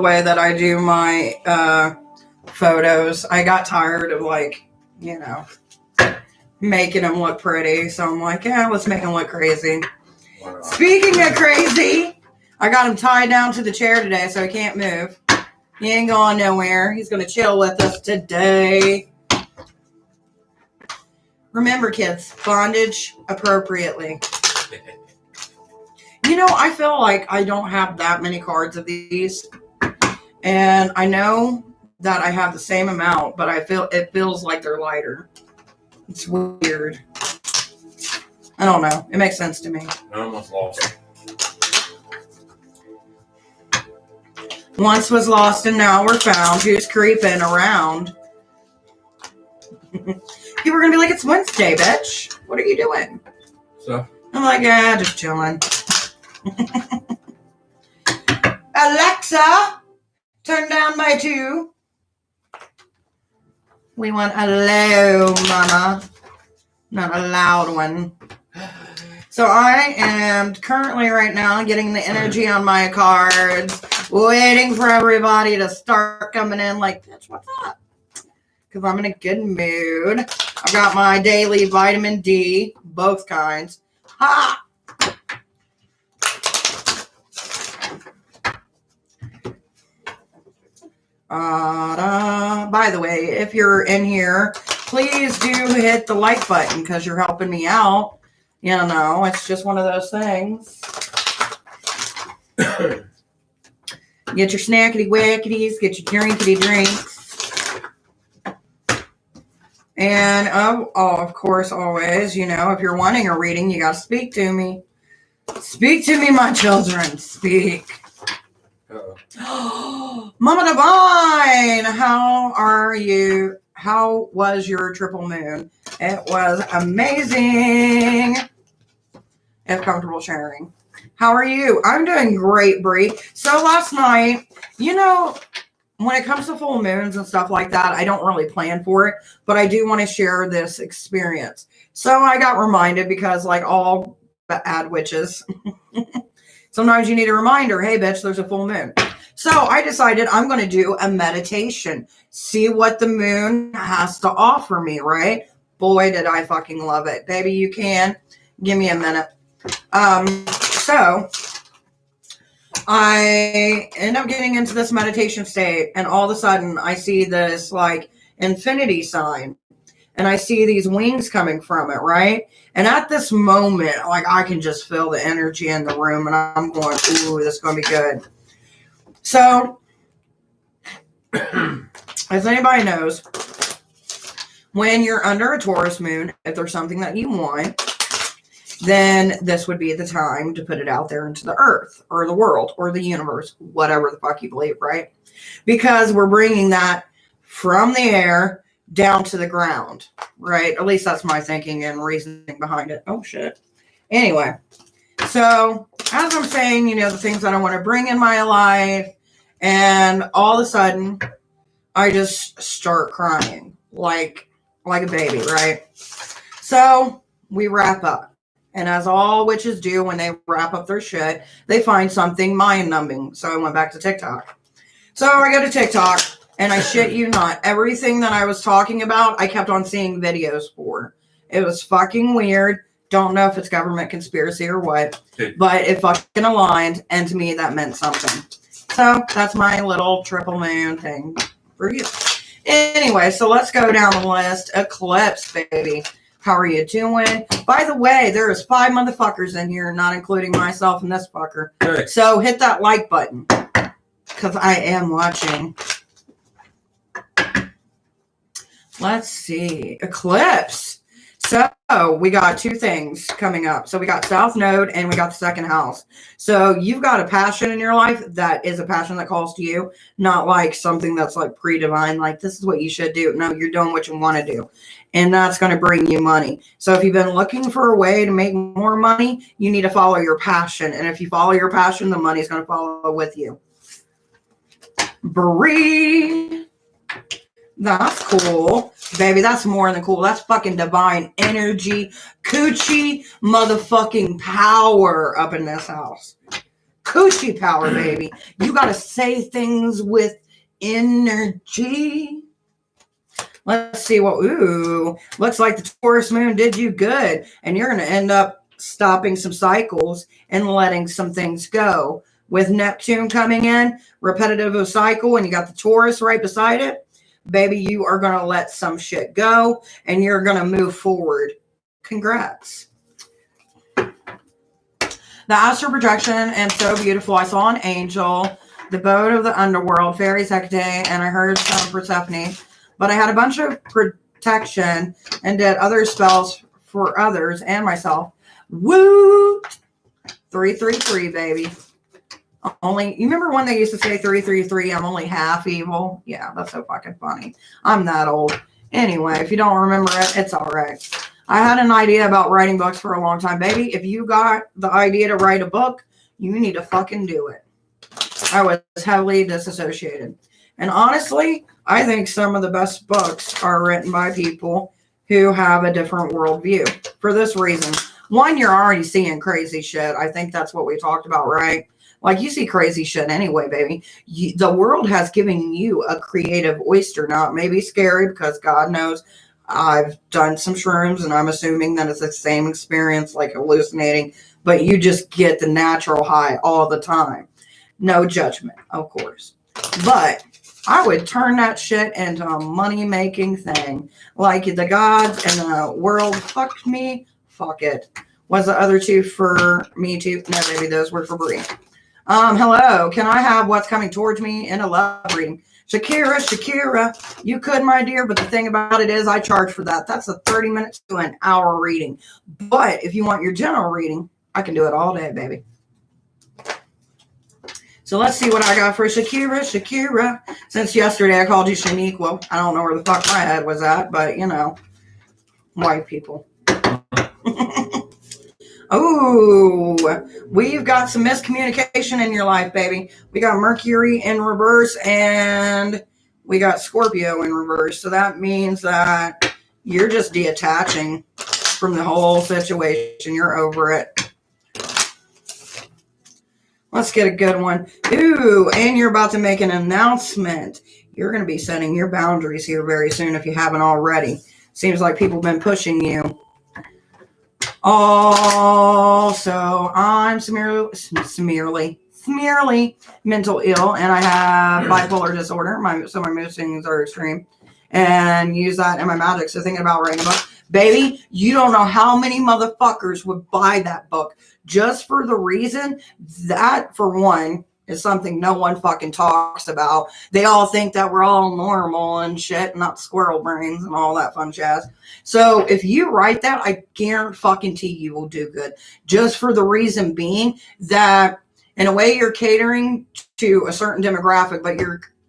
way that I do my photos. I got tired of, like, you know, making them look pretty. So I'm like, yeah, let's make them look crazy. Wow. Speaking of crazy, I got him tied down to the chair today so he can't move. He ain't going nowhere. He's going to chill with us today. Remember, kids, bondage appropriately. You know, I feel like I don't have that many cards of these. And I know that I have the same amount, but it feels like they're lighter. It's weird. I don't know. It makes sense to me. I almost lost. Once was lost and now we're found. Who's creeping around? People are going to be like, it's Wednesday, bitch. What are you doing? So? I'm like, yeah, just chilling. Alexa, turn down my 2. We want a low, mama. Not a loud one. So I am currently right now getting the energy on my cards, waiting for everybody to start coming in like, bitch, what's up? Because I'm in a good mood. I've got my daily vitamin D, both kinds. Ha! By the way, if you're in here, please do hit the like button because you're helping me out. You know, it's just one of those things. Get your snackety wackities, get your drinkity drinks. And, of course, always, you know, if you're wanting a reading, you got to speak to me. Speak to me, my children. Speak. Mama Divine, how are you? How was your triple moon? It was amazing. If comfortable sharing. How are you? I'm doing great, Bree. So last night, you know, when it comes to full moons and stuff like that, I don't really plan for it, but I do want to share this experience. So I got reminded because, like all bad witches, sometimes you need a reminder, hey, bitch, there's a full moon. So I decided I'm going to do a meditation, see what the moon has to offer me, right? Boy, did I fucking love it. Baby, you can. Give me a minute. So I end up getting into this meditation state, and all of a sudden I see this like infinity sign, and I see these wings coming from it, right? And at this moment, like, I can just feel the energy in the room, and I'm going, ooh, this is going to be good. So, as anybody knows, when you're under a Taurus moon, if there's something that you want, then this would be the time to put it out there into the earth or the world or the universe, whatever the fuck you believe, right? Because we're bringing that from the air down to the ground, right? At least that's my thinking and reasoning behind it. Oh, shit. Anyway, so as I'm saying, you know, the things that I want to bring in my life, and all of a sudden, I just start crying like a baby, right? So we wrap up. And as all witches do when they wrap up their shit, they find something mind-numbing. So I went back to TikTok. So I go to TikTok, and I shit you not, everything that I was talking about, I kept on seeing videos for. It was fucking weird. Don't know if it's government conspiracy or what, but it fucking aligned, and to me, that meant something. So that's my little triple moon thing for you. Anyway, so let's go down the list. Eclipse, baby. How are you doing? By the way, there is 5 motherfuckers in here, not including myself and this fucker. Hey. So hit that like button, because I am watching. Let's see. Eclipse. So we got 2 things coming up. So we got South Node and we got the second house. So you've got a passion in your life that is a passion that calls to you, not like something that's like pre-divine, like this is what you should do. No, you're doing what you want to do. And that's going to bring you money. So if you've been looking for a way to make more money, you need to follow your passion. And if you follow your passion, the money's going to follow with you. Bree. That's cool. Baby, that's more than cool. That's fucking divine energy. Coochie motherfucking power up in this house. coochie power, baby. You got to say things with energy. Let's see what, ooh, looks like the Taurus moon did you good. And you're going to end up stopping some cycles and letting some things go. With Neptune coming in, repetitive of cycle, and you got the Taurus right beside it, baby, you are going to let some shit go and you're going to move forward. Congrats. The astral projection, and so beautiful. I saw an angel, the boat of the underworld, fairies Hecate, and I heard some Persephone. But I had a bunch of protection and did other spells for others and myself. Woo! 333, baby. Only, you remember when they used to say 333, I'm only half evil? Yeah, that's so fucking funny. I'm that old. Anyway, if you don't remember it, it's all right. I had an idea about writing books for a long time, baby. If you got the idea to write a book, you need to fucking do it. I was heavily disassociated. And honestly, I think some of the best books are written by people who have a different worldview. For this reason. One, you're already seeing crazy shit. I think that's what we talked about, right? Like, you see crazy shit anyway, baby. The world has given you a creative oyster. Now, it may be scary because God knows I've done some shrooms and I'm assuming that it's the same experience like hallucinating, but you just get the natural high all the time. No judgment, of course. But I would turn that shit into a money-making thing. Like the gods and the world fucked me, fuck it. Was the other two for me too? No, baby, those were for Brie. Hello, can I have what's coming towards me in a love reading? Shakira, you could, my dear, but the thing about it is I charge for that. That's a 30 minutes to an hour reading. But if you want your general reading, I can do it all day, baby. So let's see what I got for Shakira. Since yesterday I called you Shaniqua. I don't know where the fuck my head was at, but you know, white people. Oh, we've got some miscommunication in your life, baby. We got Mercury in reverse and we got Scorpio in reverse. So that means that you're just detaching from the whole situation. You're over it. Let's get a good one. Ooh, and you're about to make an announcement. You're going to be setting your boundaries here very soon if you haven't already. Seems like people have been pushing you. Also, I'm severely mental ill, and I have bipolar disorder. So my mood swings are extreme, and use that in my magic. So thinking about writing a book, baby, you don't know how many motherfuckers would buy that book just for the reason that, for one, is something no one fucking talks about. They all think that we're all normal and shit, not squirrel brains and all that fun jazz. So if you write that, I guarantee you will do good. Just for the reason being that, in a way, you're catering to a certain demographic, but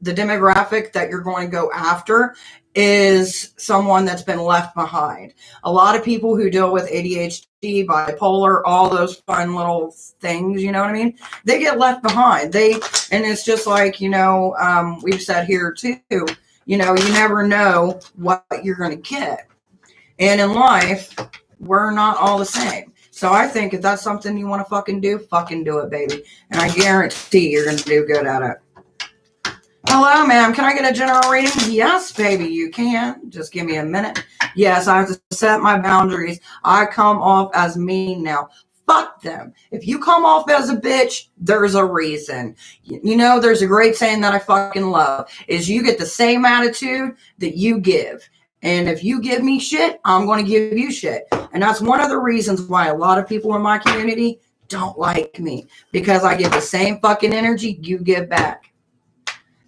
the demographic that you're going to go after is someone that's been left behind. A lot of people who deal with ADHD, bipolar, all those fun little things, you know what I mean? They get left behind. And it's just like, you know, we've said here too, you know, you never know what you're going to get. And in life, we're not all the same. So I think if that's something you want to fucking do it, baby. And I guarantee you're going to do good at it. Hello, ma'am. Can I get a general reading? Yes, baby, you can. Just give me a minute. Yes, I have to set my boundaries. I come off as mean now. Fuck them. If you come off as a bitch, there's a reason. You know, there's a great saying that I fucking love, is you get the same attitude that you give. And if you give me shit, I'm going to give you shit. And that's one of the reasons why a lot of people in my community don't like me. Because I give the same fucking energy you give back.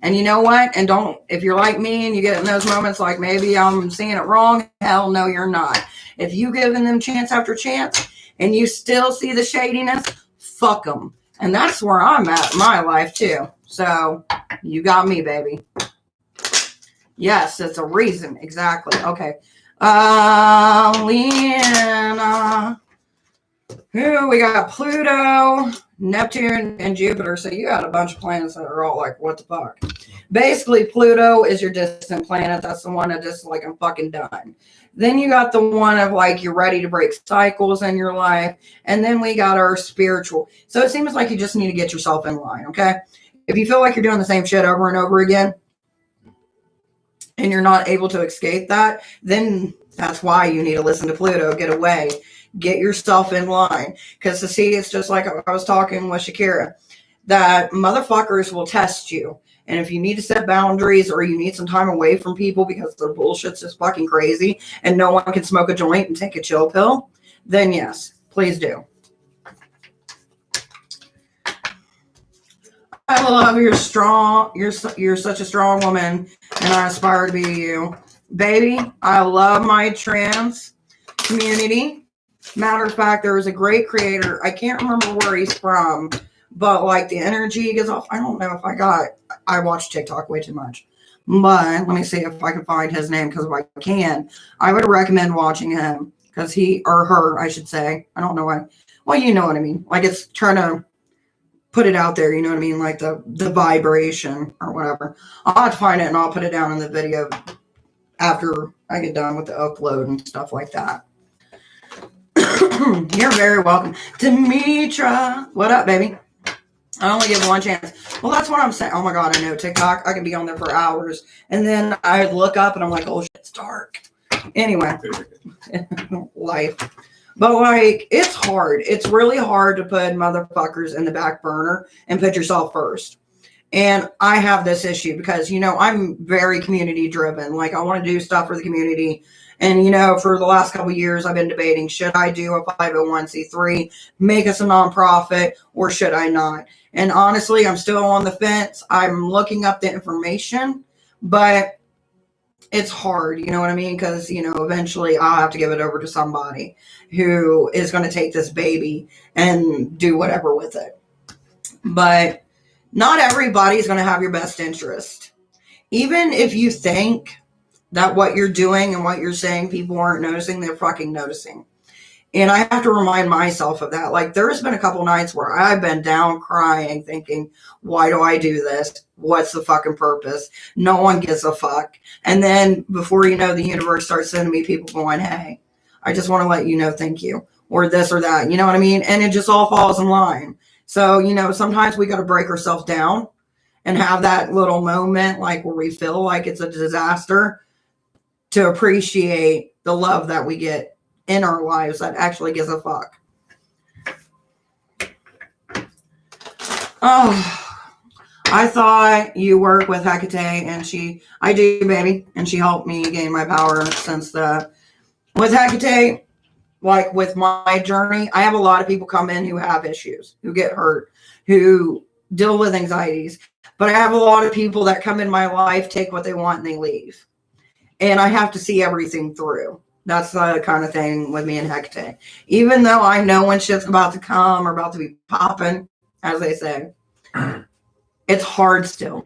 And you know what? And if you're like me and you get in those moments like maybe I'm seeing it wrong, hell no, you're not. If you giving them chance after chance and you still see the shadiness, fuck them. And that's where I'm at in my life too. So you got me, baby. Yes, it's a reason. Exactly. Okay. Lena. Ooh, we got Pluto, Neptune, and Jupiter. So you got a bunch of planets that are all like, what the fuck? Basically, Pluto is your distant planet. That's the one that just like, I'm fucking done. Then you got the one of like, you're ready to break cycles in your life. And then we got our spiritual. So it seems like you just need to get yourself in line, okay? If you feel like you're doing the same shit over and over again, and you're not able to escape that, then that's why you need to listen to Pluto. Get away. Get yourself in line. Because to see, it's just like I was talking with Shakira, that motherfuckers will test you. And if you need to set boundaries or you need some time away from people because their bullshit's just fucking crazy and no one can smoke a joint and take a chill pill, then yes, please do. I love you're strong. You're such a strong woman, and I aspire to be you, baby. I love my trans community. Matter of fact, there was a great creator. I can't remember where he's from, but like the energy gets off. I don't know if I watch TikTok way too much, but let me see if I can find his name, because if I can, I would recommend watching him, because he, or her, I should say. I don't know why. Well, you know what I mean. Like, it's trying to put it out there, you know what I mean? Like the vibration or whatever. I'll have to find it and I'll put it down in the video after I get done with the upload and stuff like that. You're very welcome. Demetra, what up, baby? I only give one chance. Well, that's what I'm saying. Oh my God, I know TikTok. I can be on there for hours. And then I look up and I'm like, oh shit, it's dark. Anyway, life. But like, it's hard. It's really hard to put motherfuckers in the back burner and put yourself first. And I have this issue because, you know, I'm very community driven. Like, I want to do stuff for the community. And, you know, for the last couple of years, I've been debating, should I do a 501c3, make us a nonprofit, or should I not? And honestly, I'm still on the fence. I'm looking up the information, but it's hard, you know what I mean? Because, you know, eventually I'll have to give it over to somebody who is going to take this baby and do whatever with it. But not everybody's going to have your best interest. Even if you think that what you're doing and what you're saying people aren't noticing, they're fucking noticing. And I have to remind myself of that. Like, there's been a couple nights where I've been down crying thinking, why do I do this? What's the fucking purpose? No one gives a fuck. And then before you know, the universe starts sending me people going, hey, I just want to let you know, thank you. Or this or that. You know what I mean? And it just all falls in line. So, you know, sometimes we got to break ourselves down and have that little moment like where we feel like it's a disaster to appreciate the love that we get in our lives that actually gives a fuck. Oh, I thought you work with Hecate, and I do, baby, and she helped me gain my power since with Hecate, like with my journey, I have a lot of people come in who have issues, who get hurt, who deal with anxieties, but I have a lot of people that come in my life, take what they want, and they leave. And I have to see everything through. That's the kind of thing with me and Hecate. Even though I know when shit's about to come or about to be popping, as they say, it's hard still.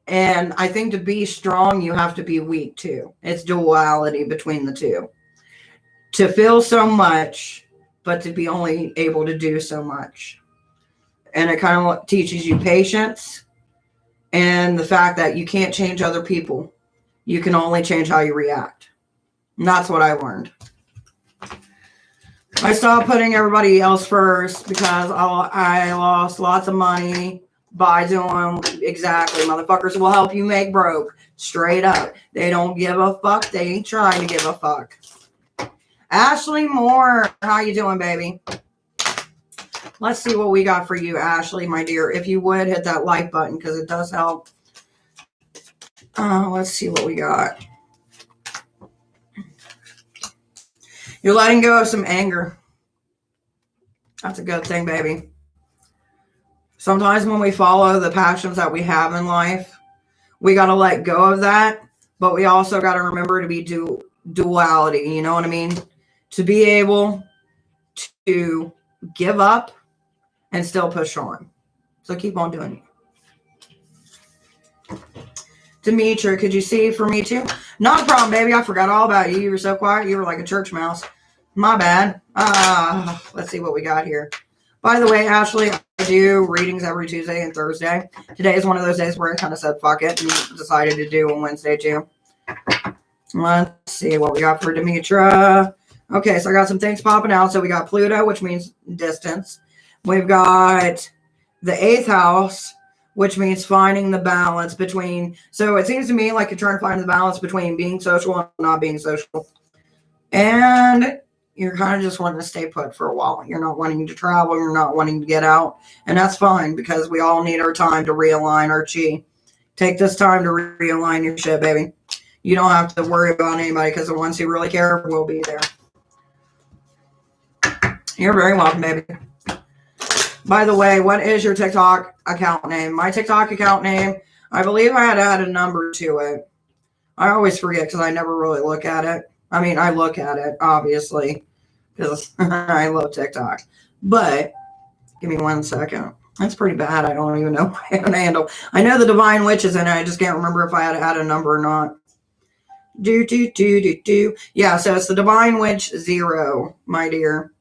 And I think to be strong, you have to be weak too. It's duality between the two. To feel so much, but to be only able to do so much. And it kind of teaches you patience and the fact that you can't change other people. You can only change how you react. And that's what I learned. I stopped putting everybody else first because I lost lots of money by doing exactly. Motherfuckers will help you make broke. Straight up. They don't give a fuck. They ain't trying to give a fuck. Ashley Moore, how you doing, baby? Let's see what we got for you, Ashley, my dear. If you would, hit that like button because it does help. Let's see what we got. You're letting go of some anger. That's a good thing, baby. Sometimes when we follow the passions that we have in life, we got to let go of that. But we also got to remember to be duality. You know what I mean? To be able to give up and still push on. So keep on doing it. Demetra, could you see for me too? Not a problem, baby. I forgot all about you. You were so quiet. You were like a church mouse. My bad. Let's see what we got here. By the way, Ashley, I do readings every Tuesday and Thursday. Today is one of those days where I kind of said fuck it and decided to do on Wednesday too. Let's see what we got for Demetra. Okay, so I got some things popping out. So we got Pluto, which means distance. We've got the 8th house, which means finding the balance between. So it seems to me like you're trying to find the balance between being social and not being social. And you're kind of just wanting to stay put for a while. You're not wanting to travel. You're not wanting to get out. And that's fine because we all need our time to realign our chi. Take this time to realign your shit, baby. You don't have to worry about anybody because the ones who really care will be there. You're very welcome, baby. By the way, what is your TikTok account name? My TikTok account name, I believe I had to add a number to it. I always forget because I never really look at it. I mean, I look at it, obviously, because I love TikTok. But give me 1 second. That's pretty bad. I don't even know how to handle. I know the Divine Witch is in it. I just can't remember if I had to add a number or not. Yeah, so it's the Divine Witch 0, my dear.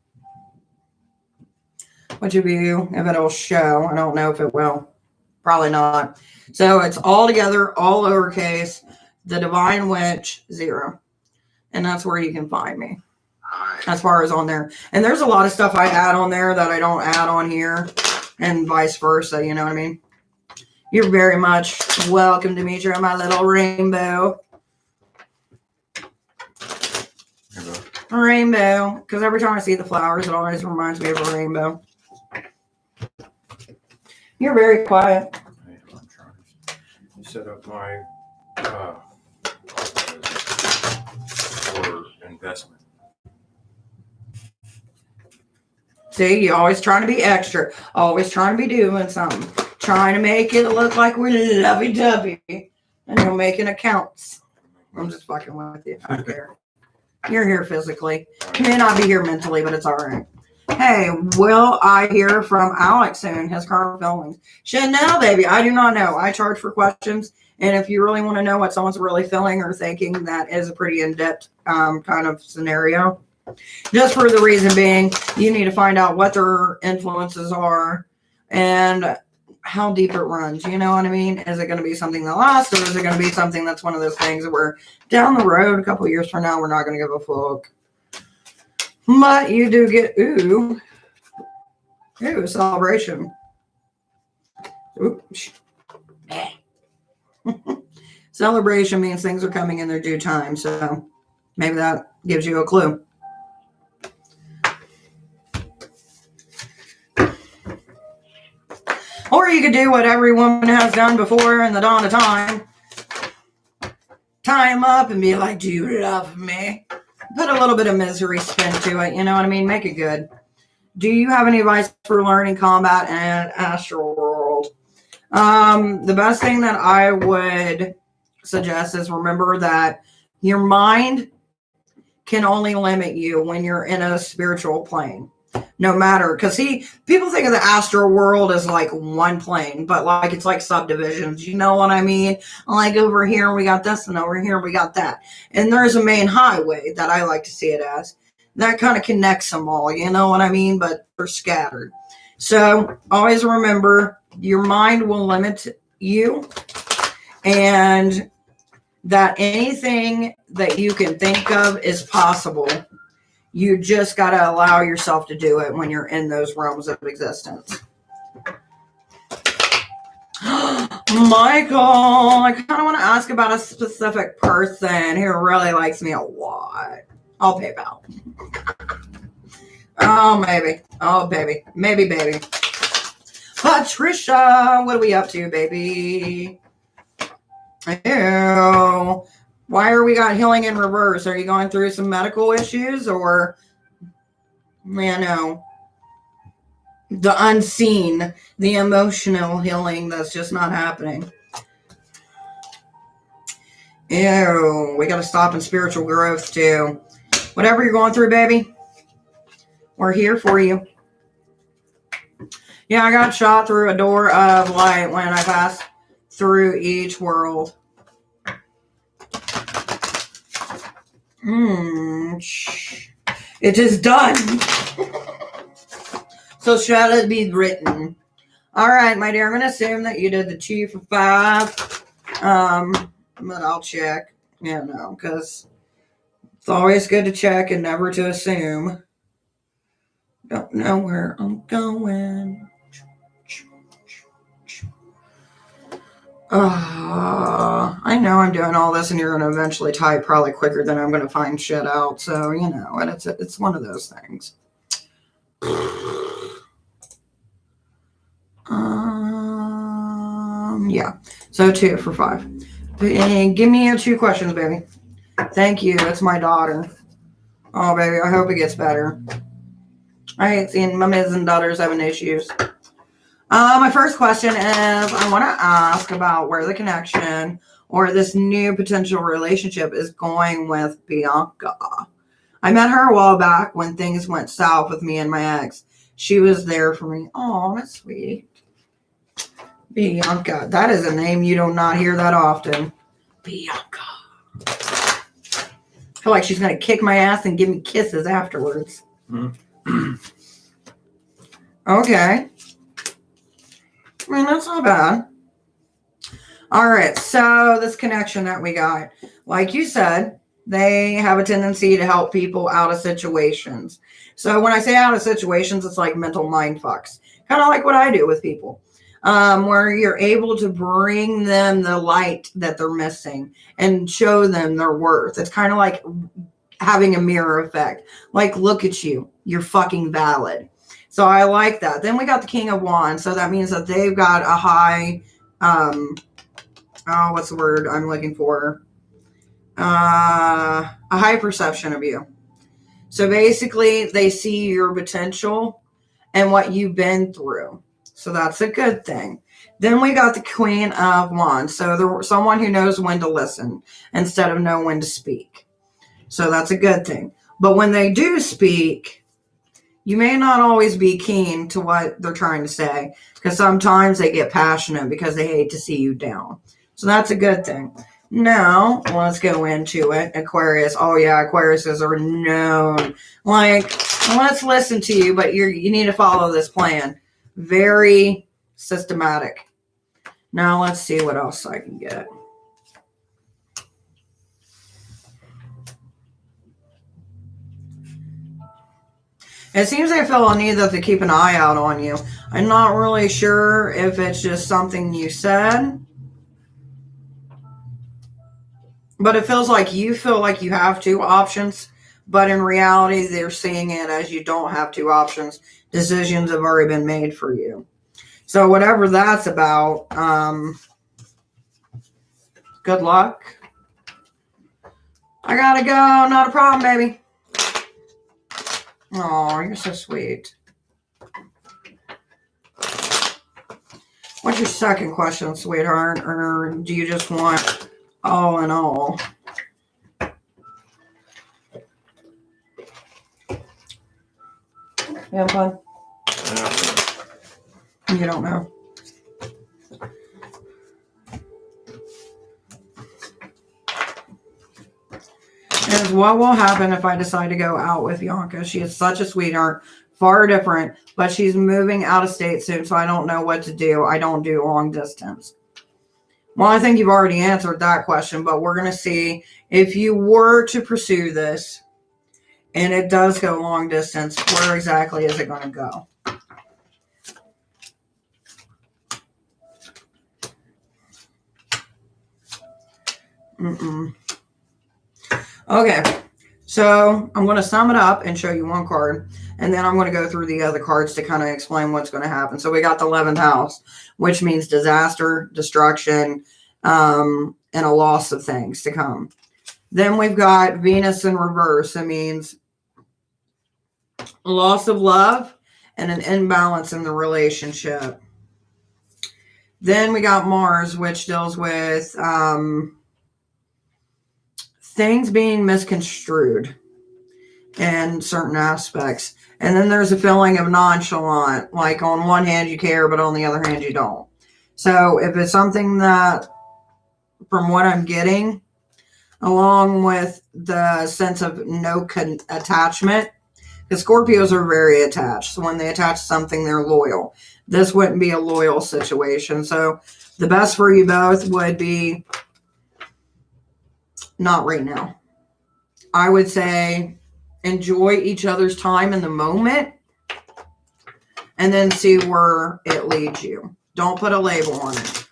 Which of you, if it'll show, I don't know if it will. Probably not. So it's all together, all lowercase, the Divine Witch 0. And that's where you can find me. As far as on there. And there's a lot of stuff I add on there that I don't add on here. And vice versa, you know what I mean? You're very much welcome, Demetra, my little rainbow. Rainbow. Because every time I see the flowers, it always reminds me of a rainbow. You're very quiet. I'm trying to set up my for investment. See, you're always trying to be extra. Always trying to be doing something. Trying to make it look like we're lovey-dovey. And you're making accounts. I'm just fucking with you. I don't care. You're here physically. You may not be here mentally, but it's all right. Hey, will I hear from Alex soon? His current feelings. Chanel, baby, I do not know. I charge for questions. And if you really want to know what someone's really feeling or thinking, that is a pretty in-depth kind of scenario. Just for the reason being, you need to find out what their influences are and how deep it runs. You know what I mean? Is it going to be something that lasts, or is it going to be something that's one of those things where down the road, a couple of years from now, we're not going to give a fuck? But you do get, ooh, celebration. Ooh. Celebration means things are coming in their due time. So maybe that gives you a clue. Or you could do what every woman has done before in the dawn of time. Tie them up and be like, do you love me? Put a little bit of misery spin to it. You know what I mean? Make it good. Do you have any advice for learning combat and astral world? The best thing that I would suggest is remember that your mind can only limit you when you're in a spiritual plane. No matter, because people think of the astral world as like one plane, but like it's like subdivisions. You know what I mean? Like over here we got this, and over here we got that. And there's a main highway that I like to see it as. That kind of connects them all. You know what I mean? But they're scattered. So always remember, your mind will limit you, and that anything that you can think of is possible. You just got to allow yourself to do it when you're in those realms of existence. Michael, I kind of want to ask about a specific person who really likes me a lot. I'll PayPal. Oh, maybe. Oh, baby. Maybe, baby. Patricia, what are we up to, baby? Ew. Why are we got healing in reverse? Are you going through some medical issues, or, you know, the unseen, the emotional healing that's just not happening? Ew. We got to stop in spiritual growth too. Whatever you're going through, baby, we're here for you. Yeah, I got shot through a door of light when I passed through each world. It is done. So shall it be written. All right, my dear. I'm going to assume that you did the 2 for 5. But I'll check. Yeah, no, because it's always good to check and never to assume. Don't know where I'm going. I know I'm doing all this and you're going to eventually type probably quicker than I'm going to find shit out. So, you know, and it's one of those things. Yeah. So 2 for 5. And give me your 2 questions, baby. Thank you. That's my daughter. Oh, baby. I hope it gets better. I hate seeing my mothers and daughters having issues. My first question is, I want to ask about where the connection or this new potential relationship is going with Bianca. I met her a while back when things went south with me and my ex. She was there for me. Oh, that's sweet. Bianca. That is a name you do not hear that often. Bianca. I feel like she's going to kick my ass and give me kisses afterwards. Mm-hmm. Okay. I mean, that's not bad. All right. So this connection that we got, like you said, they have a tendency to help people out of situations. So when I say out of situations, it's like mental mind fucks. Kind of like what I do with people. Where you're able to bring them the light that they're missing and show them their worth. It's kind of like having a mirror effect. Like, look at you. You're fucking valid. So I like that. Then we got the King of Wands. So that means that they've got a high, what's the word I'm looking for? A high perception of you. So basically, they see your potential and what you've been through. So that's a good thing. Then we got the Queen of Wands. So someone who knows when to listen instead of know when to speak. So that's a good thing. But when they do speak, you may not always be keen to what they're trying to say, because sometimes they get passionate because they hate to see you down. So that's a good thing. Now, let's go into it. Aquarius. Oh, yeah, Aquariuses are known. Like, let's listen to you, but you need to follow this plan. Very systematic. Now, let's see what else I can get. It seems I feel a need to keep an eye out on you. I'm not really sure if it's just something you said. But it feels like you feel like you have 2 options. But in reality, they're seeing it as you don't have 2 options. Decisions have already been made for you. So whatever that's about, good luck. I gotta go. Not a problem, baby. Oh, you're so sweet. What's your second question, sweetheart? Or do you just want all in all? You have fun? You don't know. Is what will happen if I decide to go out with Bianca? She is such a sweetheart, far different, but she's moving out of state soon, so I don't know what to do. I don't do long distance. Well, I think you've already answered that question, but we're going to see if you were to pursue this and it does go long distance, where exactly is it going to go? Okay, so I'm going to sum it up and show you one card, and then I'm going to go through the other cards to kind of explain what's going to happen. So we got the 11th house, which means disaster, destruction, and a loss of things to come. Then we've got Venus in reverse. It means loss of love and an imbalance in the relationship. Then we got Mars, which deals with things being misconstrued in certain aspects. And then there's a feeling of nonchalant, like on one hand you care, but on the other hand you don't. So if it's something that, from what I'm getting, along with the sense of no attachment, Because Scorpios are very attached. So when they attach something, they're loyal. This wouldn't be a loyal situation. So the best for you both would be not right now. I would say enjoy each other's time in the moment and then see where it leads you. Don't put a label on it.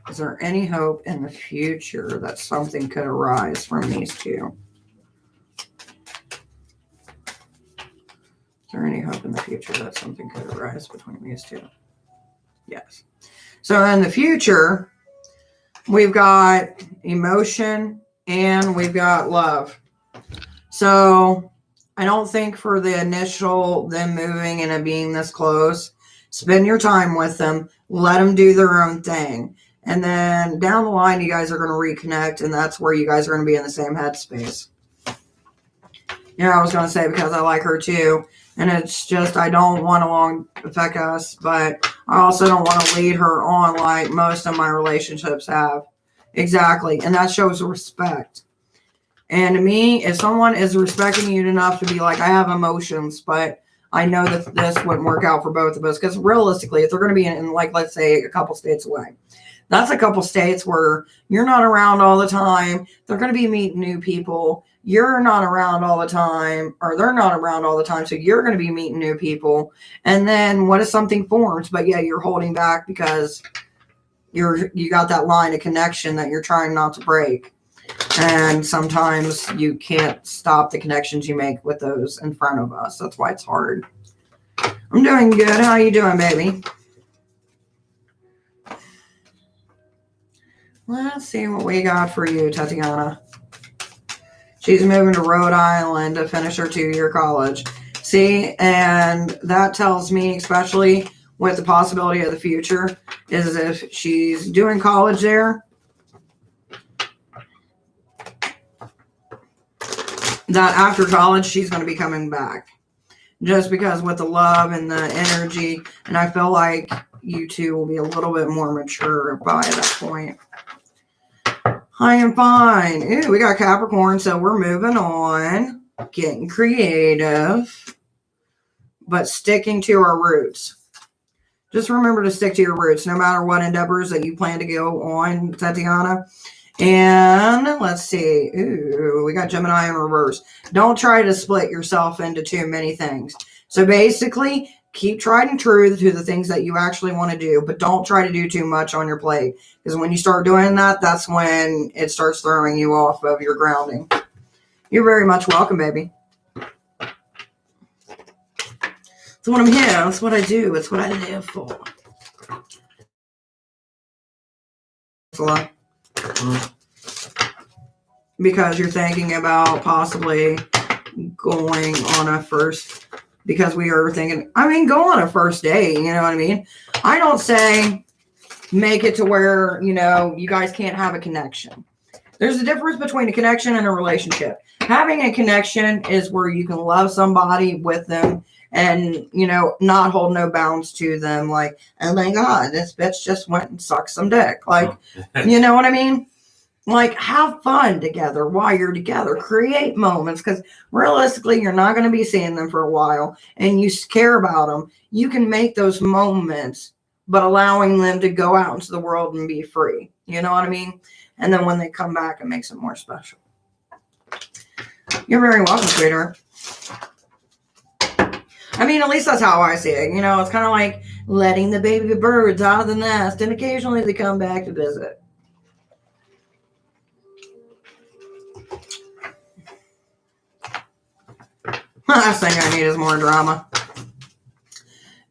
Is there any hope in the future that something could arise from these two? Is there any hope in the future that something could arise between these two? Yes. So in the future, we've got emotion and we've got love. So I don't think for the initial them moving and it being this close, spend your time with them, let them do their own thing. And then down the line, you guys are going to reconnect, and that's where you guys are going to be in the same headspace. You know, I was going to say because I like her too, and it's just I don't want to long affect us, but I also don't want to lead her on like most of my relationships have. Exactly, and that shows respect. And to me, if someone is respecting you enough to be like, I have emotions, but I know that this wouldn't work out for both of us, because realistically, if they're going to be in like, let's say, a couple states away, that's a couple states where you're not around all the time. They're going to be meeting new people. You're not around all the time, or they're not around all the time. So you're going to be meeting new people. And then what if something forms? But yeah, you're holding back because you got that line of connection that you're trying not to break. And sometimes you can't stop the connections you make with those in front of us. That's why it's hard. I'm doing good. How you doing, baby? Let's see what we got for you, Tatiana. She's moving to Rhode Island to finish her 2-year college. See, and that tells me, especially with the possibility of the future, is if she's doing college there, that after college, she's going to be coming back. Just because with the love and the energy, and I feel like you two will be a little bit more mature by that point. I am fine. Ooh, we got Capricorn, so we're moving on. Getting creative, but sticking to our roots. Just remember to stick to your roots, no matter what endeavors that you plan to go on, Tatiana. And let's see. Ooh, we got Gemini in reverse. Don't try to split yourself into too many things. So basically, keep tried and true to the things that you actually want to do, but don't try to do too much on your plate. Because when you start doing that, that's when it starts throwing you off of your grounding. You're very much welcome, baby. That's what I'm here. That's what I do. It's what I live for. Because you're thinking about possibly going on a first, because we are thinking, go on a first date, you know what I mean? I don't say make it to where, you guys can't have a connection. There's a difference between a connection and a relationship. Having a connection is where you can love somebody with them and, not hold no bounds to them. Like, oh my God, this bitch just went and sucked some dick. Like, you know what I mean? Like, have fun together while you're together. Create moments, because realistically, you're not going to be seeing them for a while, and you care about them. You can make those moments, but allowing them to go out into the world and be free. You know what I mean? And then when they come back, it makes it more special. You're very welcome, sweetheart. At least that's how I see it. It's kind of like letting the baby birds out of the nest, and occasionally they come back to visit. Last thing I need is more drama.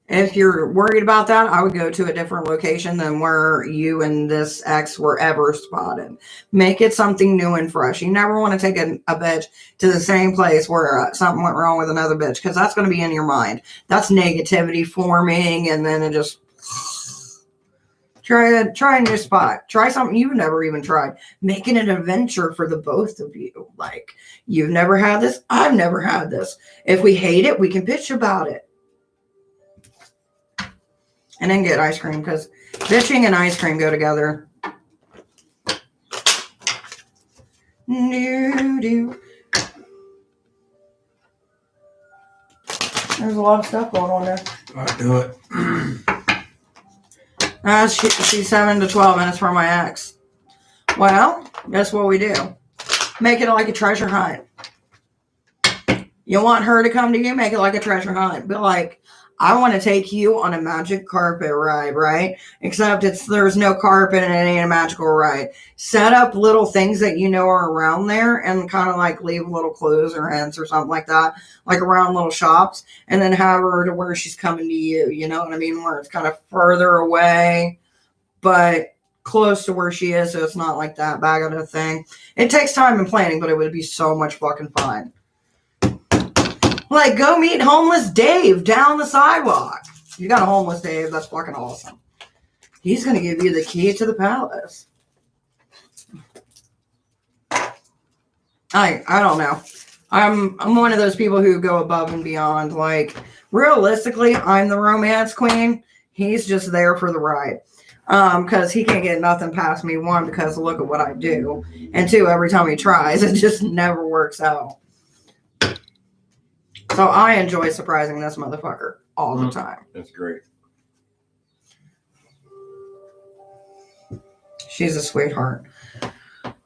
If you're worried about that, I would go to a different location than where you and this ex were ever spotted. Make it something new and fresh. You never want to take a bitch to the same place where something went wrong with another bitch, because that's going to be in your mind. That's negativity forming, and then it just... Try a new spot. Try something you've never even tried. Make it an adventure for the both of you. Like, you've never had this. I've never had this. If we hate it, we can bitch about it. And then get ice cream, because bitching and ice cream go together. Do. There's a lot of stuff going on there. I do it. She's 7 to 12 minutes from my ex. Well, guess what we do? Make it like a treasure hunt. You want her to come to you? Make it like a treasure hunt. Be like, I want to take you on a magic carpet ride, right? Except there's no carpet and it ain't a magical ride. Set up little things that you know are around there and kind of like leave little clues or hints or something like that, like around little shops, and then have her to where she's coming to you. You know what I mean? Where it's kind of further away, but close to where she is, so it's not like that bag of a thing. It takes time and planning, but it would be so much fucking fun. Like, go meet homeless Dave down the sidewalk. You got a homeless Dave, that's fucking awesome. He's going to give you the key to the palace. I don't know. I'm one of those people who go above and beyond. Like, realistically, I'm the romance queen. He's just there for the ride. Because he can't get nothing past me. One, because look at what I do. And two, every time he tries, it just never works out. So I enjoy surprising this motherfucker all the time. That's great. She's a sweetheart.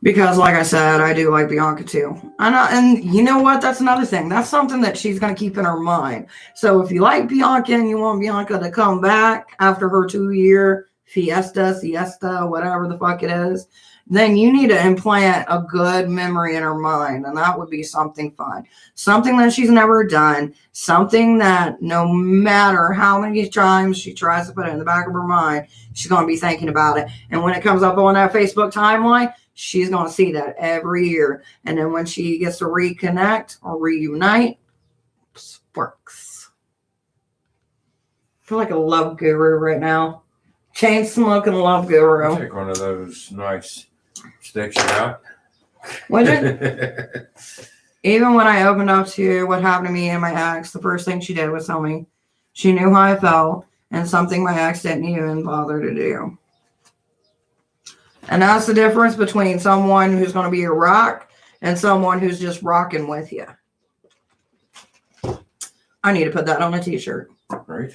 Because like I said, I do like Bianca too. And you know what? That's another thing. That's something that she's going to keep in her mind. So if you like Bianca and you want Bianca to come back after her 2-year siesta, whatever the fuck it is, then you need to implant a good memory in her mind. And that would be something fun. Something that she's never done. Something that no matter how many times she tries to put it in the back of her mind, she's going to be thinking about it. And when it comes up on that Facebook timeline, she's going to see that every year. And then when she gets to reconnect or reunite, sparks. I feel like a love guru right now. Chain smoking love guru. I'll take one of those nice sticks out. Would you? Even when I opened up to what happened to me and my ex, the first thing she did was tell me she knew how I felt and something my ex didn't even bother to do. And that's the difference between someone who's going to be a rock and someone who's just rocking with you. I need to put that on a t-shirt. Right.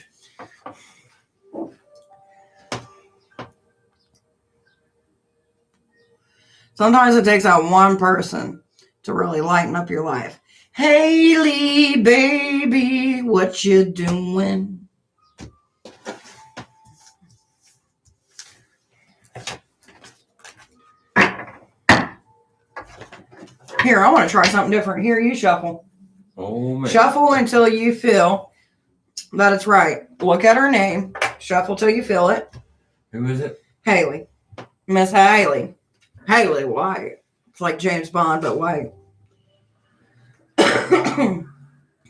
Sometimes it takes out one person to really lighten up your life. Haley, baby, what you doing? Here, I want to try something different. Here, you shuffle. Oh, man. Shuffle until you feel that it's right. Look at her name. Shuffle till you feel it. Who is it? Haley. Miss Haley. Haley White. It's like James Bond, but white.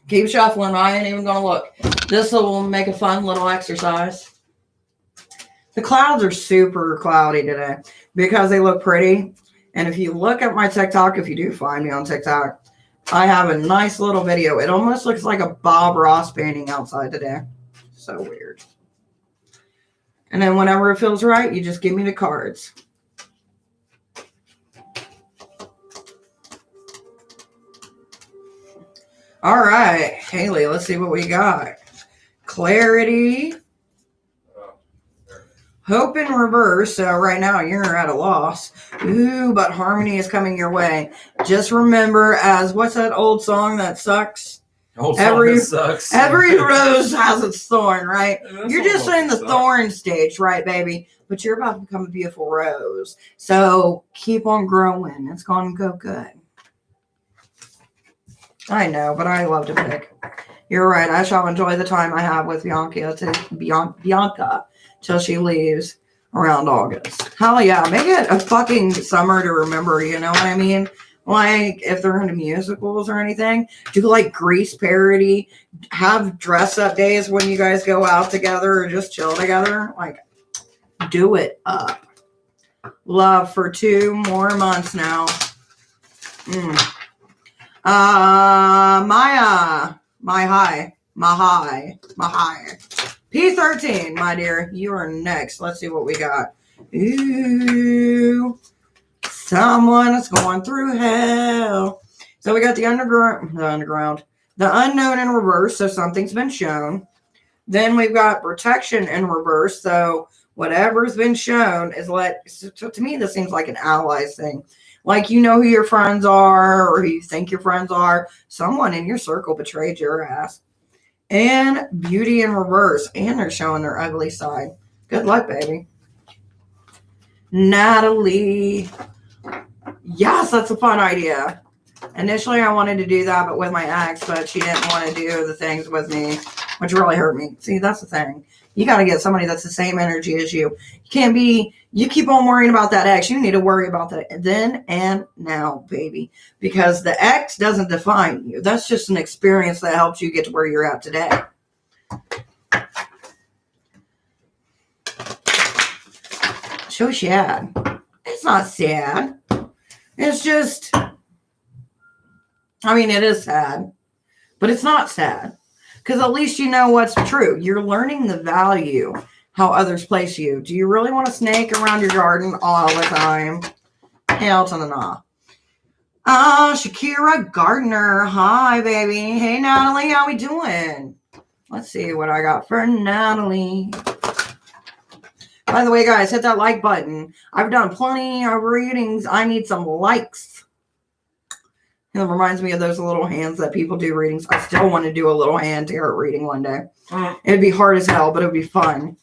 Keep shuffling. I ain't even going to look. This will make a fun little exercise. The clouds are super cloudy today because they look pretty. And if you look at my TikTok, if you do find me on TikTok, I have a nice little video. It almost looks like a Bob Ross painting outside today. So weird. And then whenever it feels right, you just give me the cards. All right, Haley, let's see what we got. Clarity. Hope in reverse. So right now you're at a loss. Ooh, but harmony is coming your way. Just remember, as what's that old song that sucks? Every sucks. Every rose has its thorn, right? You're just in the thorn stage, right, baby? But you're about to become a beautiful rose. So keep on growing. It's going to go good. I know, but I love to pick. You're right. I shall enjoy the time I have with Bianca till she leaves around August. Hell yeah. Make it a fucking summer to remember, you know what I mean? Like, if they're into musicals or anything, do like Grease parody, have dress up days when you guys go out together or just chill together. Like, do it up. Love for 2 more months now. My high. P13, my dear, you are next. Let's see what we got. Ooh, Someone is going through hell. So we got the unknown in reverse. So something's been shown. Then we've got protection in reverse. So whatever's been shown is so to me, this seems like an allies thing. Like you know who your friends are or who you think your friends are. Someone in your circle betrayed your ass. And beauty in reverse. And they're showing their ugly side. Good luck, baby. Natalie. Yes, that's a fun idea. Initially, I wanted to do that, but with my ex, but she didn't want to do the things with me, which really hurt me. See, that's the thing. You got to get somebody that's the same energy as you. You can't be, you keep on worrying about that ex. You need to worry about that then and now, baby, because the ex doesn't define you. That's just an experience that helps you get to where you're at today. So sad. It's not sad. It's just, I mean, it is sad, but it's not sad because at least you know what's true. You're learning the value, how others place you. Do you really want to snake around your garden all the time? Hell to the nah. Shakira Gardner. Hi, baby. Hey, Natalie. How we doing? Let's see what I got for Natalie. By the way, guys, hit that like button. I've done plenty of readings. I need some likes. It reminds me of those little hands that people do readings. I still want to do a little hand tarot reading one day. It'd be hard as hell, but it would be fun.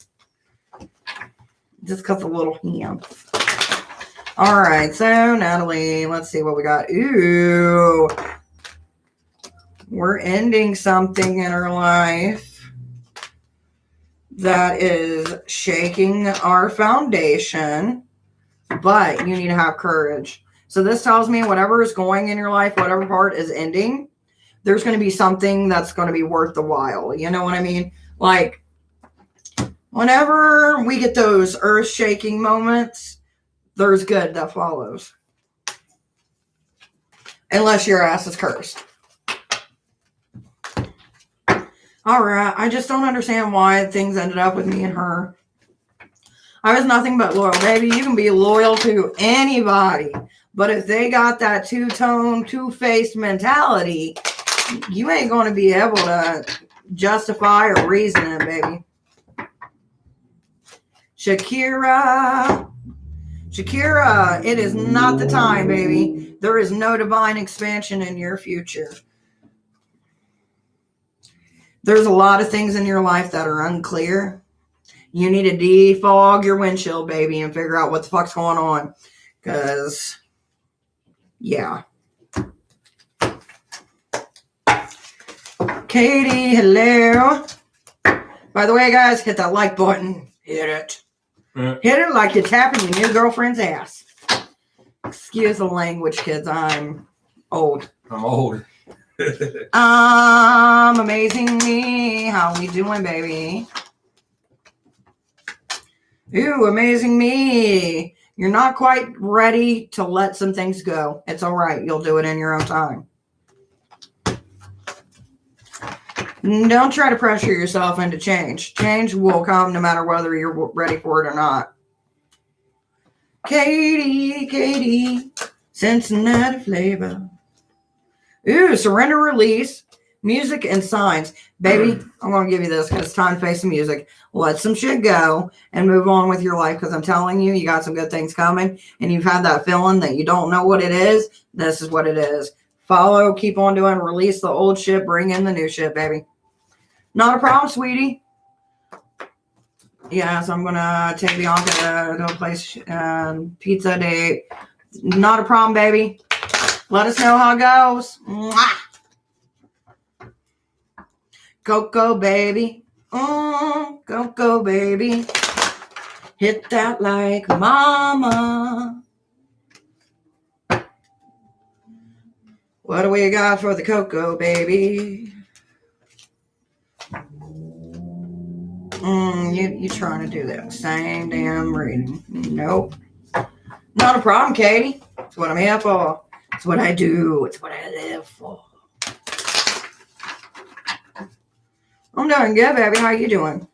Just because of little hands. All right, so Natalie, let's see what we got. Ooh. We're ending something in her life that is shaking our foundation, but you need to have courage. So this tells me whatever is going in your life, whatever part is ending, there's going to be something that's going to be worth the while. You know what I mean? Like, whenever we get those earth-shaking moments, there's good that follows. Unless your ass is cursed. All right, I just don't understand why things ended up with me and her. I was nothing but loyal. Baby, you can be loyal to anybody. But if they got that two-tone, two-faced mentality, you ain't going to be able to justify or reason it, baby. Shakira. Shakira, it is not the time, baby. There is no divine expansion in your future. There's a lot of things in your life that are unclear. You need to defog your windshield, baby, and figure out what the fuck's going on. Because, yeah. Katie, hello. By the way, guys, hit that like button. Hit it. Hit it like you're tapping your new girlfriend's ass. Excuse the language, kids. I'm old. I'm old. Amazing me. How we doing, baby? Ooh, amazing me. You're not quite ready to let some things go. It's all right. You'll do it in your own time. Don't try to pressure yourself into change. Change will come no matter whether you're ready for it or not. Katie, Cincinnati flavor. Ooh, surrender, release, music, and signs. Baby, I'm going to give you this because it's time to face the music. Let some shit go and move on with your life because I'm telling you, you got some good things coming and you've had that feeling that you don't know what it is. This is what it is. Follow, keep on doing, release the old shit, bring in the new shit, baby. Not a problem, sweetie. Yeah, so I'm going to take Bianca to a place, pizza date. Not a problem, baby. Let us know how it goes. Mwah! Go, baby. Go, baby. Hit that like mama. What do we got for the cocoa, baby? You trying to do that same damn reading. Nope. Not a problem, Katie. It's what I'm here for. It's what I do. It's what I live for. I'm doing good, baby. How you doing?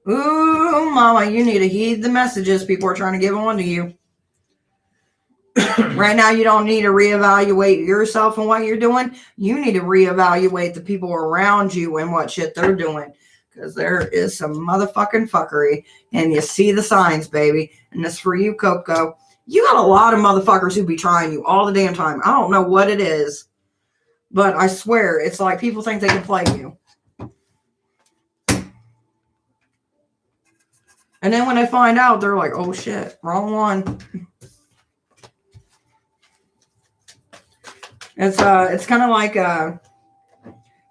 Ooh, mama, you need to heed the messages people are trying to give on to you. Right now, you don't need to reevaluate yourself and what you're doing. You need to reevaluate the people around you and what shit they're doing. Because there is some motherfucking fuckery. And you see the signs, baby. And this for you, Coco. You got a lot of motherfuckers who be trying you all the damn time. I don't know what it is. But I swear, it's like people think they can play you. And then when they find out, they're like, oh shit, wrong one. It's kind of like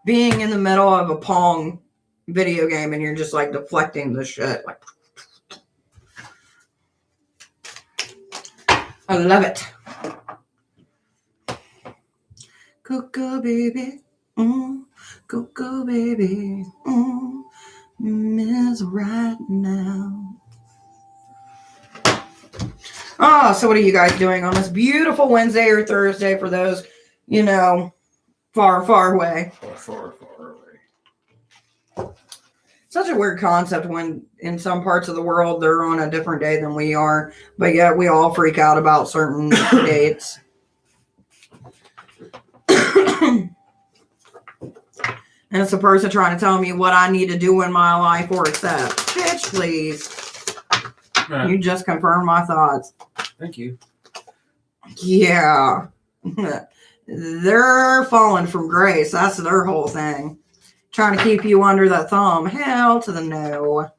being in the middle of a Pong video game and you're just like deflecting the shit. Like, I love it. Coco baby, Coco baby, miss right now. So what are you guys doing on this beautiful Wednesday or Thursday for those, you know, far, far away? Far away. Such a weird concept when in some parts of the world they're on a different day than we are, but yet we all freak out about certain dates. And it's a person trying to tell me what I need to do in my life or accept. Bitch, please. You just confirmed my thoughts. Thank you. Yeah. They're falling from grace. That's their whole thing. Trying to keep you under that thumb. Hell to the no.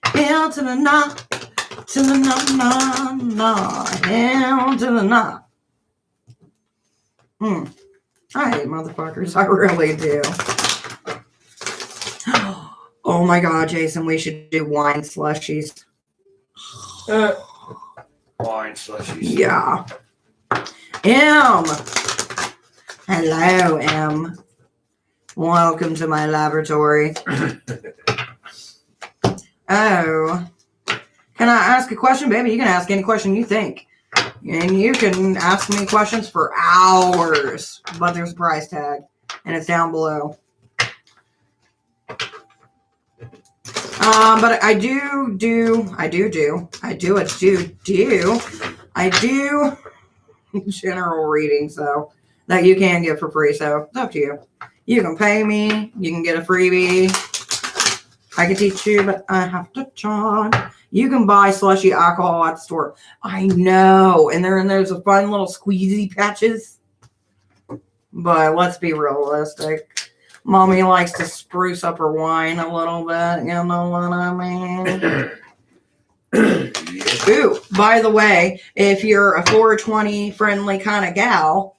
Hell to the no. To the no, no, no. Hell to the no. I hate motherfuckers. I really do. Oh my God, Jason, we should do wine slushies. Wine slushies. Yeah. M. Hello, M. Welcome to my laboratory. Oh. Can I ask a question, baby? You can ask any question you think. And you can ask me questions for hours. But there's a price tag. And it's down below. But I do general readings, though, that you can get for free. So it's up to you. You can pay me. You can get a freebie. I can teach you, but I have to charge. You can buy slushy alcohol at the store. I know. And there's a fun little squeezy patches. But let's be realistic. Mommy likes to spruce up her wine a little bit. You know what I mean? Ooh, by the way, if you're a 420 friendly kind of gal,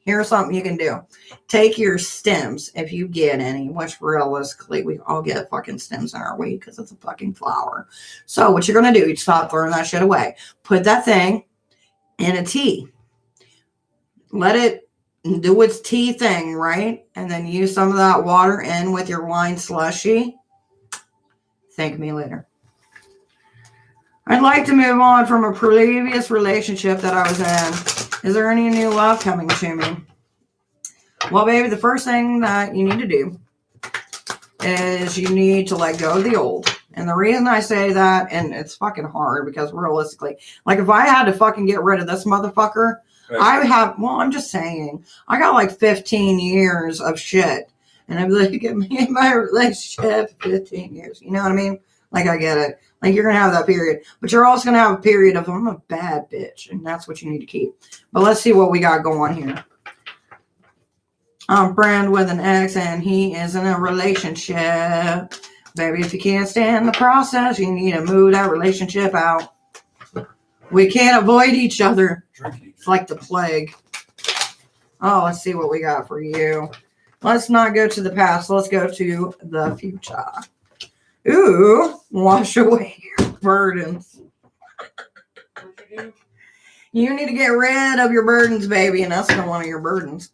here's something you can do. Take your stems, if you get any, which realistically, we all get fucking stems in our weed because it's a fucking flower. So what you're going to do, you stop throwing that shit away. Put that thing in a tea. Let it do its tea thing, right? And then use some of that water in with your wine slushy. Thank me later. I'd like to move on from a previous relationship that I was in. Is there any new love coming to me? Well, baby, the first thing that you need to do is you need to let go of the old. And the reason I say that, and it's fucking hard because realistically, like if I had to fucking get rid of this motherfucker, I'm just saying, I got like 15 years of shit. And I'd be like, get me in my relationship 15 years. You know what I mean? Like, I get it. Like, you're going to have that period. But you're also going to have a period of, I'm a bad bitch. And that's what you need to keep. But let's see what we got going here. I'm friend with an ex, and he is in a relationship. Baby, if you can't stand the process, you need to move that relationship out. We can't avoid each other. It's like the plague. Oh, let's see what we got for you. Let's not go to the past. Let's go to the future. Ooh, wash away your burdens. You need to get rid of your burdens, baby, and that's not one of your burdens.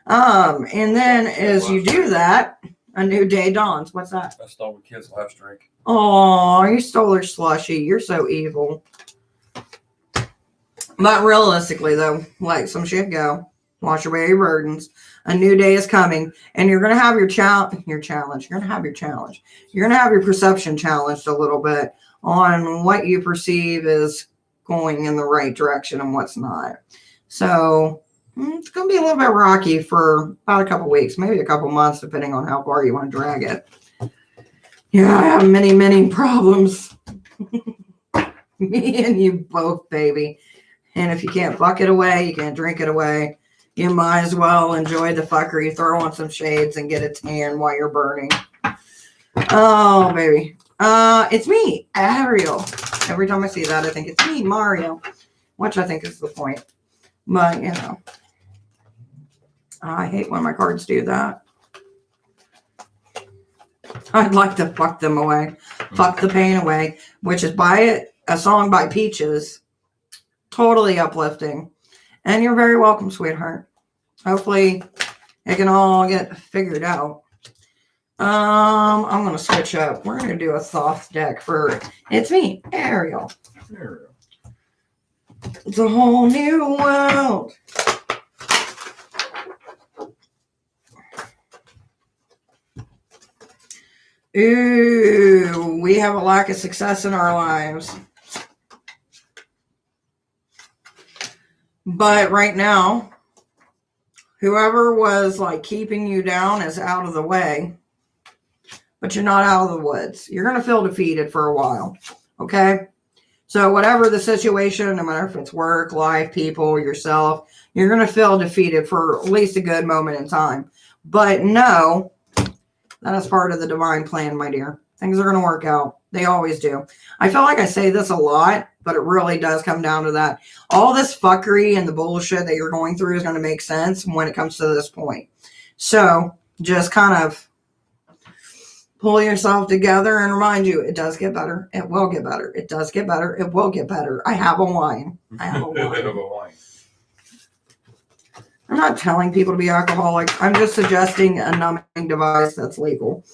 And then as you do that, a new day dawns. What's that? I stole the kid's last drink. Oh, you stole her slushy. You're so evil. But realistically, though, let some shit go. Wash away your burdens. A new day is coming, and you're going to have your challenge. You're going to have your challenge. You're going to have your perception challenged a little bit on what you perceive as going in the right direction and what's not. So it's going to be a little bit rocky for about a couple weeks, maybe a couple months, depending on how far you want to drag it. Yeah, I have many, many problems. Me and you both, baby. And if you can't fuck it away, you can't drink it away, you might as well enjoy the fuckery, throw on some shades, and get a tan while you're burning. Oh, baby. It's me, Ariel. Every time I see that, I think it's me, Mario, which I think is the point. But, you know, I hate when my cards do that. I'd like to fuck them away. Fuck the pain away, which is by a song by Peaches. Totally uplifting. And you're very welcome, sweetheart. Hopefully it can all get figured out. I'm going to switch up. We're going to do a soft deck for It's Me, Ariel. It's a whole new world. Ooh, we have a lack of success in our lives. But right now, whoever was like keeping you down is out of the way. But you're not out of the woods. You're going to feel defeated for a while. Okay? So whatever the situation, no matter if it's work, life, people, yourself, you're going to feel defeated for at least a good moment in time. But no, that is part of the divine plan, my dear. Things are going to work out. They always do. I feel like I say this a lot, but it really does come down to that. All this fuckery and the bullshit that you're going through is going to make sense when it comes to this point. So just kind of pull yourself together and remind you, it does get better. It will get better. It does get better. It will get better. I have a wine. I'm not telling people to be alcoholic. I'm just suggesting a numbing device that's legal.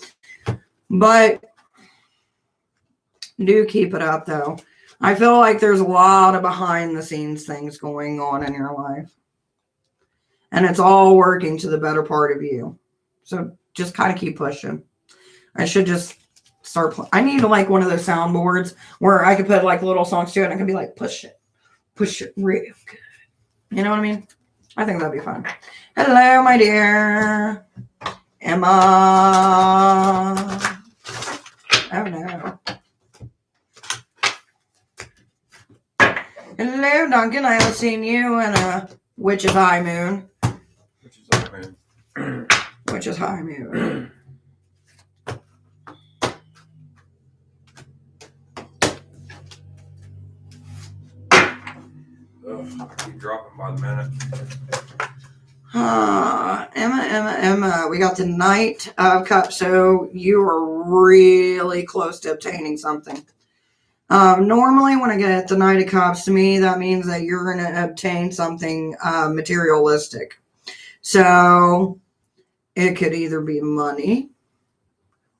But do keep it up, though. I feel like there's a lot of behind the scenes things going on in your life. And it's all working to the better part of you. So just kind of keep pushing. I should just start playing. I need like one of those soundboards where I could put like little songs to it and I could be like, push it real good. You know what I mean? I think that'd be fun. Hello, my dear. Emma. Oh, no. Hello, Duncan. I haven't seen you in a Witch's High Moon. Witch's High Moon. I keep dropping by the minute. Emma. We got the Knight of Cups. So you are really close to obtaining something. Normally when I get the Knight of Cups, to me, that means that you're going to obtain something materialistic. So it could either be money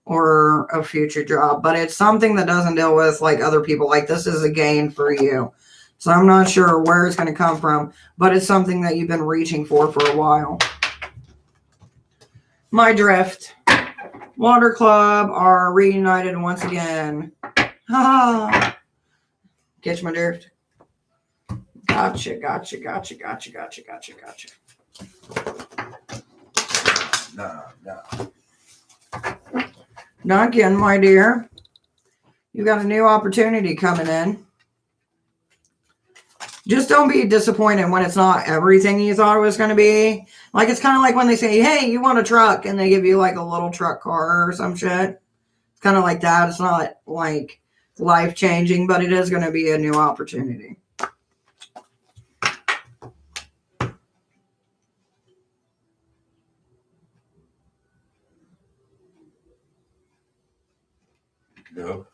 or a future job, but it's something that doesn't deal with like other people. Like this is a gain for you. So I'm not sure where it's going to come from, but it's something that you've been reaching for a while. My drift. Water Club are reunited once again. Ah. Catch my drift. Gotcha. No. Duncan, my dear. You got a new opportunity coming in. Just don't be disappointed when it's not everything you thought it was going to be. Like, it's kind of like when they say, hey, you want a truck? And they give you like a little truck car or some shit. It's kind of like that. It's not like life-changing, but it is going to be a new opportunity. Go.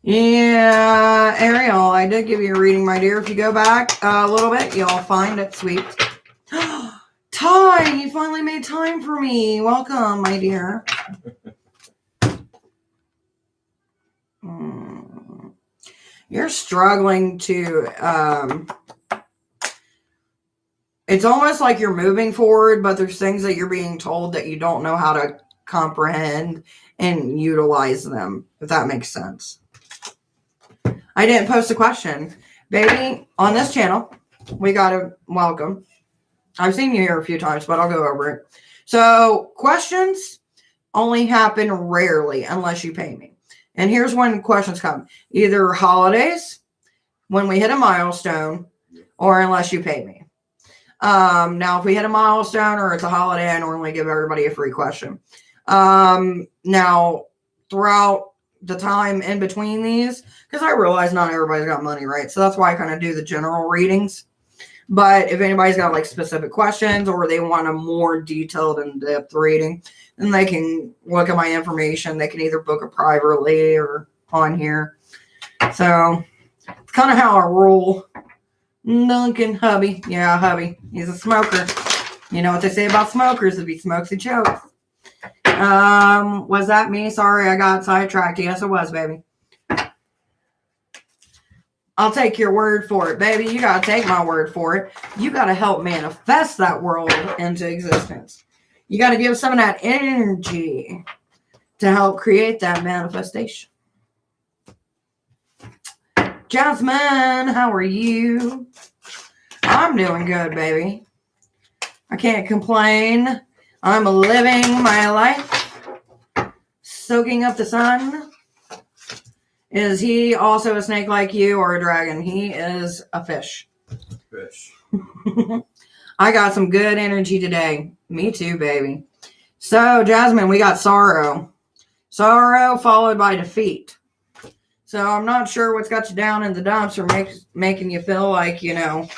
Yeah, Ariel, I did give you a reading, my dear. If you go back a little bit, you'll find it sweet. Ty, you finally made time for me. Welcome, my dear. You're struggling to, it's almost like you're moving forward, but there's things that you're being told that you don't know how to comprehend and utilize them, if that makes sense. I didn't post a question. Baby, on this channel, we got to welcome. I've seen you here a few times, but I'll go over it. So questions only happen rarely unless you pay me. And here's when questions come. Either holidays, when we hit a milestone, or unless you pay me. Now, if we hit a milestone or it's a holiday, I normally give everybody a free question. Now, throughout the time in between these, because I realize not everybody's got money, right? So that's why I kind of do the general readings. But if anybody's got like specific questions or they want a more detailed in-depth reading, then they can look at my information. They can either book it privately or on here. So it's kind of how I roll. Duncan, hubby. Yeah, hubby. He's a smoker. You know what they say about smokers. If he smokes, he chokes. Was that me? Sorry, I got sidetracked. Yes, it was, baby. I'll take your word for it, baby. You got to take my word for it. You got to help manifest that world into existence. You got to give some of that energy to help create that manifestation. Jasmine, how are you? I'm doing good, baby. I can't complain. I'm living my life, soaking up the sun. Is he also a snake like you or a dragon? He is a fish. Fish. I got some good energy today. Me too, baby. So, Jasmine, we got sorrow. Sorrow followed by defeat. So, I'm not sure what's got you down in the dumps or making you feel like, you know,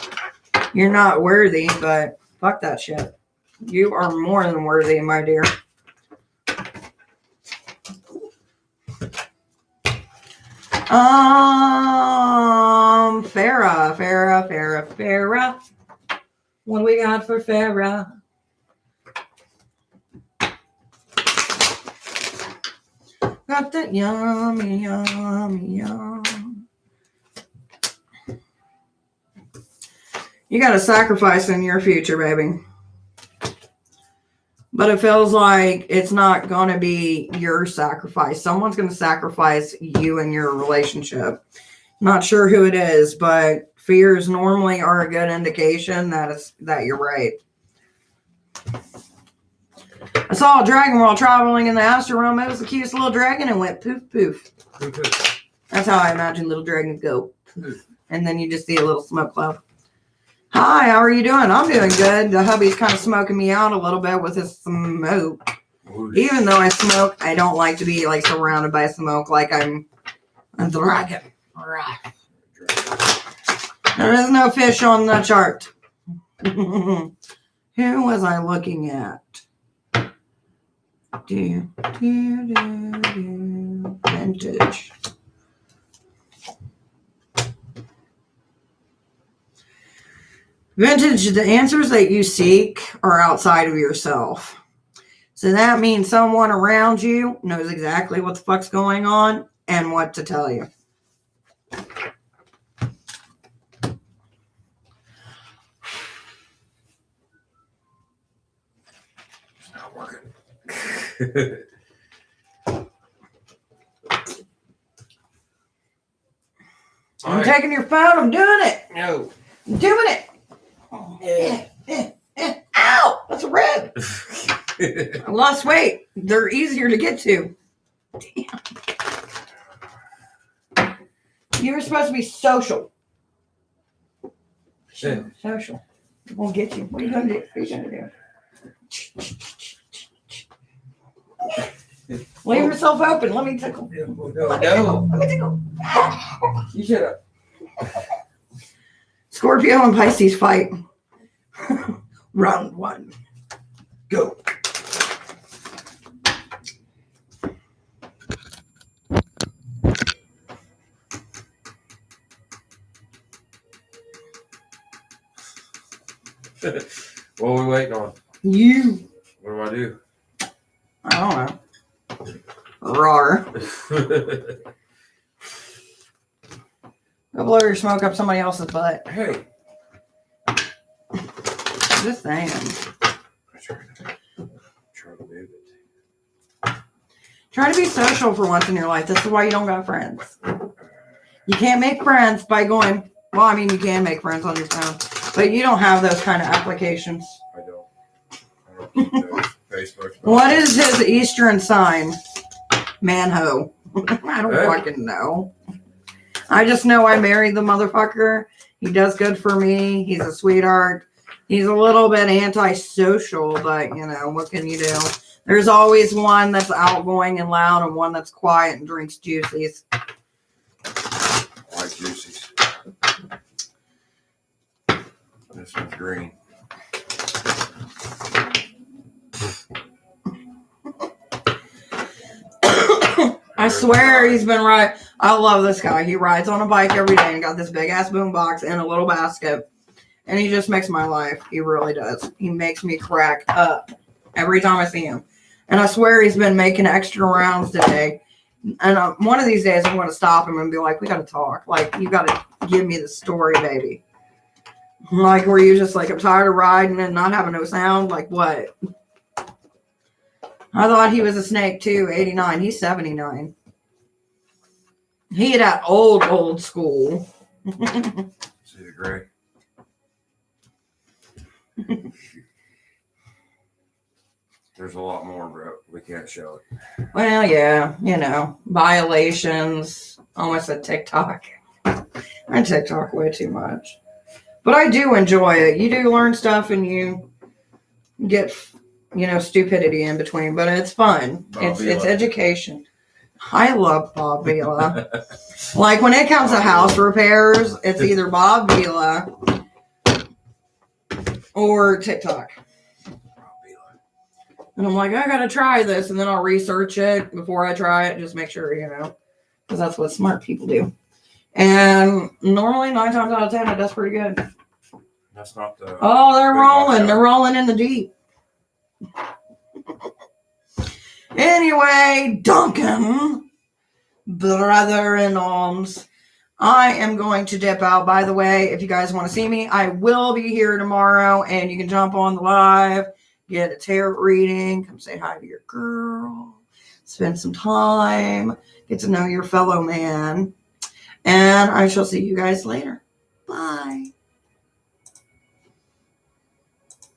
you're not worthy, but fuck that shit. You are more than worthy, my dear. Farrah. What do we got for Farrah? Got that yummy, yummy, yum. You got a sacrifice in your future, baby. But it feels like it's not going to be your sacrifice. Someone's going to sacrifice you in your relationship. Not sure who it is, but fears normally are a good indication that you're right. I saw a dragon while traveling in the astral realm. It was the cutest little dragon and went poof, poof. That's how I imagine little dragons go. Poof. And then you just see a little smoke cloud. Hi, how are you doing? I'm doing good. The hubby's kind of smoking me out a little bit with his smoke. Even though I smoke, I don't like to be like surrounded by smoke like I'm a dragon. There is no fish on the chart. Who was I looking at? Vintage. Vintage, the answers that you seek are outside of yourself. So that means someone around you knows exactly what the fuck's going on and what to tell you. It's not working. I'm taking your phone. I'm doing it. No. I'm doing it. Ow! That's a rib. I lost weight. They're easier to get to. Damn. You were supposed to be social. Yeah. Social. We'll get you. What are you going to do? What are you going to do? Leave yourself open. Let me tickle. No. Let me tickle. You shut up. Scorpio and Pisces fight. Round 1. Go. What are we waiting on? You. What do I do? I don't know. Rawr. Go blow your smoke up somebody else's butt. Hey. Just saying. Try to move it. Try to be social for once in your life. This is why you don't got friends. You can't make friends by going, well, I mean, you can make friends on your phone, but you don't have those kind of applications. I don't keep those. Facebook's not. What is his Eastern sign? Manho. I don't fucking know. I just know I married the motherfucker. He does good for me. He's a sweetheart. He's a little bit antisocial, but, you know, what can you do? There's always one that's outgoing and loud and one that's quiet and drinks juicies. I like juicies. This one's green. I swear he's been right. I love this guy. He rides on a bike every day and got this big ass boom box and a little basket. And he just makes my life. He really does. He makes me crack up every time I see him. And I swear he's been making extra rounds today. And one of these days I'm going to stop him and be like, we got to talk. Like, you got to give me the story, baby. Like, were you just like, I'm tired of riding and not having no sound? Like, what? I thought he was a snake too, 89. He's 79. He that old school. See the gray? There's a lot more, bro. We can't show it. Well, yeah, you know, violations. Almost a TikTok. I TikTok way too much. But I do enjoy it. You do learn stuff and you get, you know, stupidity in between, but it's fun. It's education. I love Bob Vila. Like when it comes to house repairs, it's either Bob Vila or TikTok. And I'm like, I gotta try this, and then I'll research it before I try it, just make sure, you know, because that's what smart people do. And normally 9 times out of 10, it does pretty good. That's not the. Oh, they're rolling. They're rolling in the deep. Anyway, Duncan, brother in arms, I am going to dip out. By the way, if you guys want to see me, I will be here tomorrow, and you can jump on the live, get a tarot reading, come say hi to your girl, spend some time, get to know your fellow man, and I shall see you guys later. Bye.